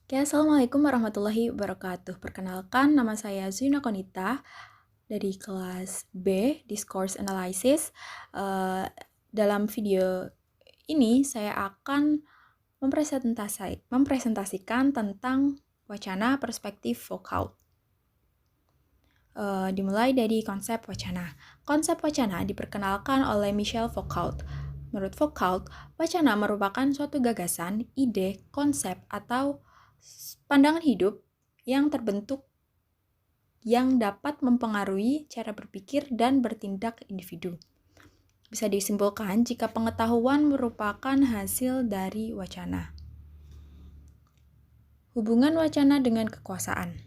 Oke, Assalamualaikum warahmatullahi wabarakatuh. Perkenalkan, nama saya Zuna Konita dari kelas B, Discourse Analysis. Dalam video ini, saya akan mempresentasikan tentang wacana perspektif Foucault. Dimulai dari konsep wacana. Konsep wacana diperkenalkan oleh Michel Foucault. Menurut Foucault, wacana merupakan suatu gagasan, ide, konsep, atau pandangan hidup yang terbentuk yang dapat mempengaruhi cara berpikir dan bertindak individu. Bisa disimpulkan jika pengetahuan merupakan hasil dari wacana. Hubungan wacana dengan kekuasaan.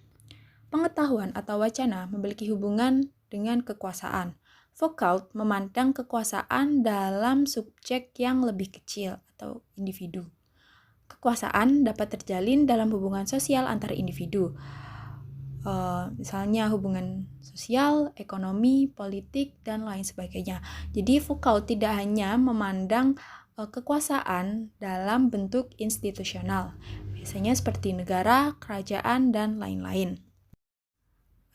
Pengetahuan atau wacana memiliki hubungan dengan kekuasaan. Foucault memandang kekuasaan dalam subjek yang lebih kecil atau individu. Kekuasaan dapat terjalin dalam hubungan sosial antar individu, misalnya hubungan sosial, ekonomi, politik, dan lain sebagainya. Jadi Foucault tidak hanya memandang kekuasaan dalam bentuk institusional, biasanya seperti negara, kerajaan, dan lain-lain.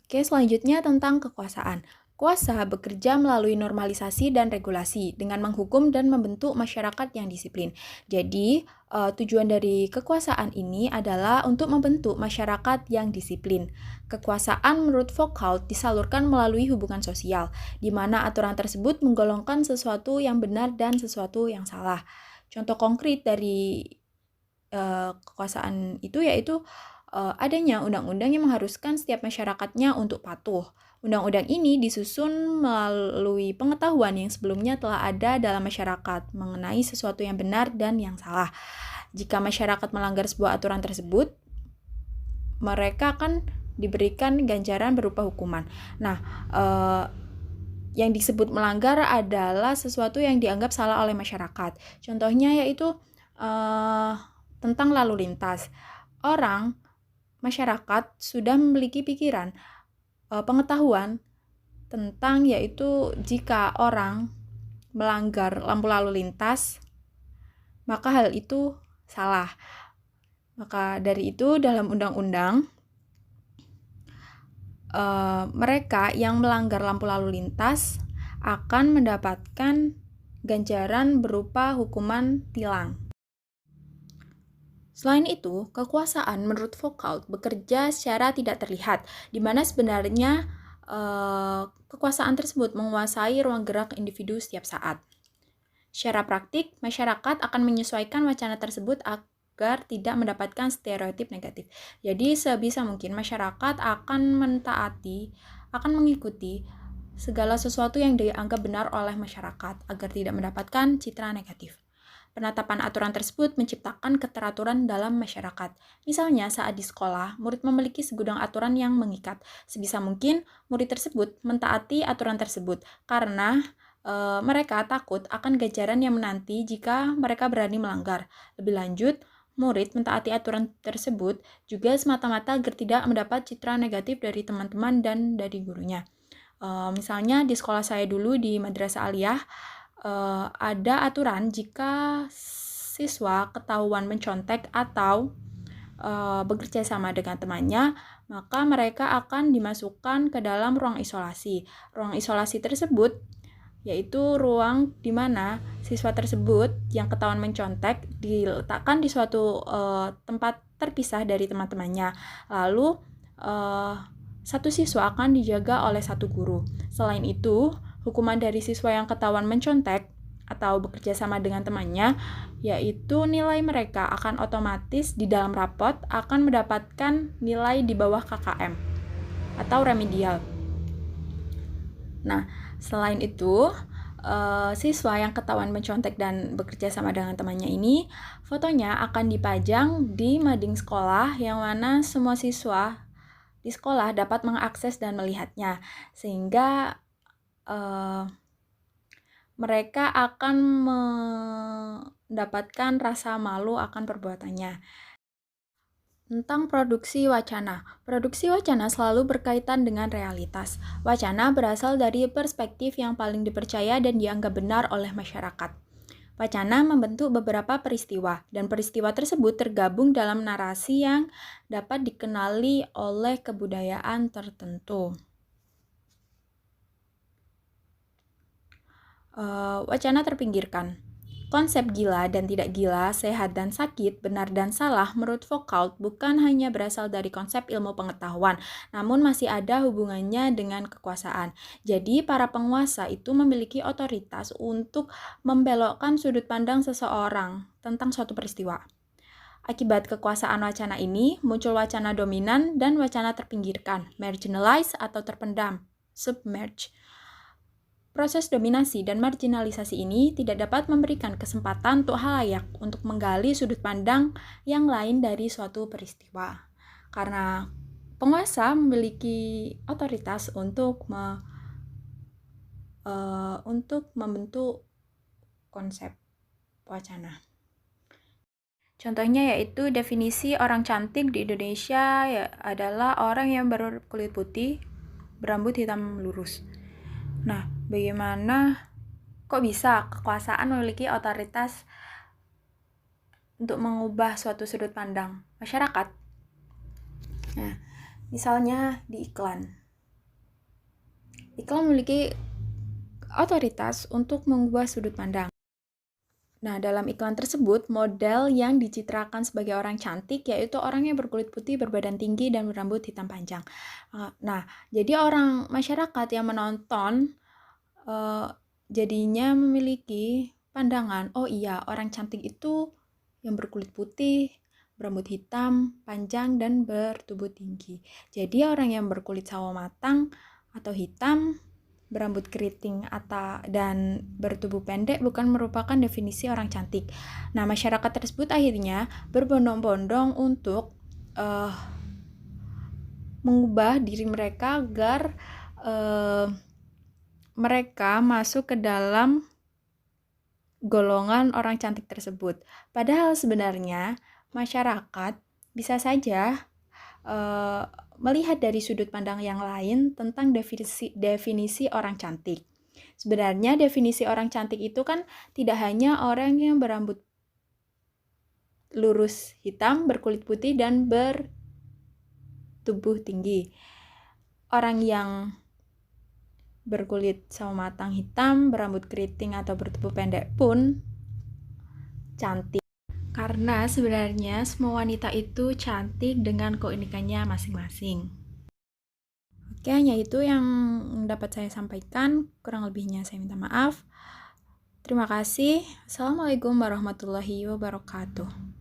Oke, selanjutnya tentang kekuasaan. Kuasa bekerja melalui normalisasi dan regulasi dengan menghukum dan membentuk masyarakat yang disiplin. Jadi, tujuan dari kekuasaan ini adalah untuk membentuk masyarakat yang disiplin. Kekuasaan menurut Foucault disalurkan melalui hubungan sosial, di mana aturan tersebut menggolongkan sesuatu yang benar dan sesuatu yang salah. Contoh konkret dari kekuasaan itu yaitu adanya undang-undang yang mengharuskan setiap masyarakatnya untuk patuh. Undang-undang ini disusun melalui pengetahuan yang sebelumnya telah ada dalam masyarakat mengenai sesuatu yang benar dan yang salah. Jika masyarakat melanggar sebuah aturan tersebut, mereka akan diberikan ganjaran berupa hukuman. Nah, yang disebut melanggar adalah sesuatu yang dianggap salah oleh masyarakat. Contohnya yaitu tentang lalu lintas. Masyarakat sudah memiliki pikiran, pengetahuan tentang yaitu jika orang melanggar lampu lalu lintas, maka hal itu salah. Maka dari itu dalam undang-undang, mereka yang melanggar lampu lalu lintas akan mendapatkan ganjaran berupa hukuman tilang. Selain itu, kekuasaan menurut Foucault bekerja secara tidak terlihat, di mana sebenarnya kekuasaan tersebut menguasai ruang gerak individu setiap saat. Secara praktik, masyarakat akan menyesuaikan wacana tersebut agar tidak mendapatkan stereotip negatif. Jadi, sebisa mungkin masyarakat akan mengikuti segala sesuatu yang dianggap benar oleh masyarakat agar tidak mendapatkan citra negatif. Penetapan aturan tersebut menciptakan keteraturan dalam masyarakat. Misalnya, saat di sekolah, murid memiliki segudang aturan yang mengikat. Sebisa mungkin, murid tersebut mentaati aturan tersebut karena mereka takut akan ganjaran yang menanti jika mereka berani melanggar. Lebih lanjut, murid mentaati aturan tersebut juga semata-mata agar tidak mendapat citra negatif dari teman-teman dan dari gurunya. Misalnya, di sekolah saya dulu di Madrasah Aliyah, ada aturan jika siswa ketahuan mencontek atau bekerja sama dengan temannya, maka mereka akan dimasukkan ke dalam ruang isolasi. Ruang isolasi tersebut yaitu ruang di mana siswa tersebut yang ketahuan mencontek diletakkan di suatu tempat terpisah dari teman-temannya. Lalu satu siswa akan dijaga oleh satu guru. Selain itu, hukuman dari siswa yang ketahuan mencontek atau bekerja sama dengan temannya, yaitu nilai mereka akan otomatis di dalam rapot akan mendapatkan nilai di bawah KKM atau remedial. Nah, selain itu, siswa yang ketahuan mencontek dan bekerja sama dengan temannya ini, fotonya akan dipajang di mading sekolah yang mana semua siswa di sekolah dapat mengakses dan melihatnya, sehingga mereka akan mendapatkan rasa malu akan perbuatannya. Tentang produksi wacana. Produksi wacana selalu berkaitan dengan realitas. Wacana berasal dari perspektif yang paling dipercaya dan dianggap benar oleh masyarakat. Wacana membentuk beberapa peristiwa, dan peristiwa tersebut tergabung dalam narasi yang dapat dikenali oleh kebudayaan tertentu. Wacana terpinggirkan. Konsep gila dan tidak gila, sehat dan sakit, benar dan salah menurut Foucault bukan hanya berasal dari konsep ilmu pengetahuan, namun masih ada hubungannya dengan kekuasaan. Jadi, para penguasa itu memiliki otoritas untuk membelokkan sudut pandang seseorang tentang suatu peristiwa. Akibat kekuasaan wacana ini, muncul wacana dominan dan wacana terpinggirkan, marginalized atau terpendam, submerge. Proses dominasi dan marginalisasi ini tidak dapat memberikan kesempatan untuk halayak untuk menggali sudut pandang yang lain dari suatu peristiwa. Karena penguasa memiliki otoritas untuk membentuk konsep wacana. Contohnya yaitu definisi orang cantik di Indonesia adalah orang yang berkulit putih, berambut hitam lurus. Nah, bagaimana kok bisa kekuasaan memiliki otoritas untuk mengubah suatu sudut pandang masyarakat? Nah, misalnya di iklan. Iklan memiliki otoritas untuk mengubah sudut pandang. Nah, dalam iklan tersebut, model yang dicitrakan sebagai orang cantik yaitu orang yang berkulit putih, berbadan tinggi, dan berambut hitam panjang. Nah, jadi orang masyarakat yang menonton jadinya memiliki pandangan, oh iya, orang cantik itu yang berkulit putih, berambut hitam, panjang, dan bertubuh tinggi. Jadi orang yang berkulit sawo matang atau hitam, berambut keriting dan bertubuh pendek bukan merupakan definisi orang cantik. Nah, masyarakat tersebut akhirnya berbondong-bondong untuk mengubah diri mereka agar mereka masuk ke dalam golongan orang cantik tersebut. Padahal sebenarnya masyarakat bisa saja melihat dari sudut pandang yang lain tentang definisi orang cantik. Sebenarnya definisi orang cantik itu kan tidak hanya orang yang berambut lurus hitam, berkulit putih, dan bertubuh tinggi. Orang yang berkulit sawo matang hitam, berambut keriting, atau bertubuh pendek pun cantik. Karena sebenarnya semua wanita itu cantik dengan keunikannya masing-masing. Oke, hanya itu yang dapat saya sampaikan. Kurang lebihnya saya minta maaf. Terima kasih. Assalamualaikum warahmatullahi wabarakatuh.